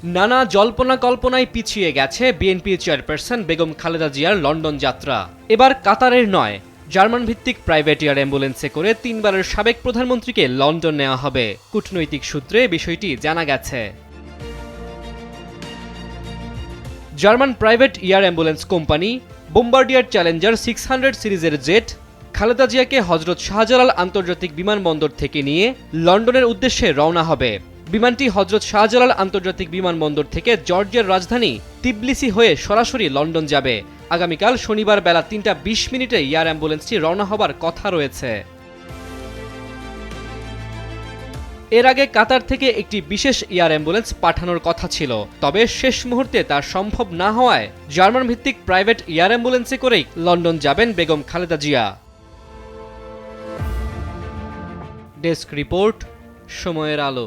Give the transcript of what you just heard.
নানা জল্পনা কল্পনায় পিছিয়ে গেছে বিএনপি চেয়ারপারসন বেগম খালেদা জিয়ার লন্ডন যাত্রা। এবার কাতারের নয়, জার্মান ভিত্তিক প্রাইভেট এয়ার অ্যাম্বুলেন্সে করে তিনবারের সাবেক প্রধানমন্ত্রীকে লন্ডন নেওয়া হবে। কূটনৈতিক সূত্রে বিষয়টি জানা গেছে। German private air ambulance company Bombardier Challenger 600 সিরিজের জেট খালেদা জিয়াকে হজরত শাহজালাল আন্তর্জাতিক বিমানবন্দর থেকে নিয়ে লন্ডনের উদ্দেশ্যে রওনা হবে। বিমানটি হজরত শাহজালাল আন্তর্জাতিক বিমানবন্দর থেকে জর্জিয়ার রাজধানী তিবলিসি হয়ে সরাসরি লন্ডন যাবে। আগামীকাল শনিবার বেলা 3:20 এয়ার অ্যাম্বুলেন্সটি রওনা হবার কথা রয়েছে। এর আগে কাতার থেকে একটি বিশেষ এয়ার অ্যাম্বুলেন্স পাঠানোর কথা ছিল, তবে শেষ মুহূর্তে তা সম্ভব না হওয়ায় জার্মান ভিত্তিক প্রাইভেট এয়ার অ্যাম্বুলেন্সে করেই লন্ডন যাবেন বেগম খালেদা জিয়া। ডেস্ক রিপোর্ট, সময়ের আলো।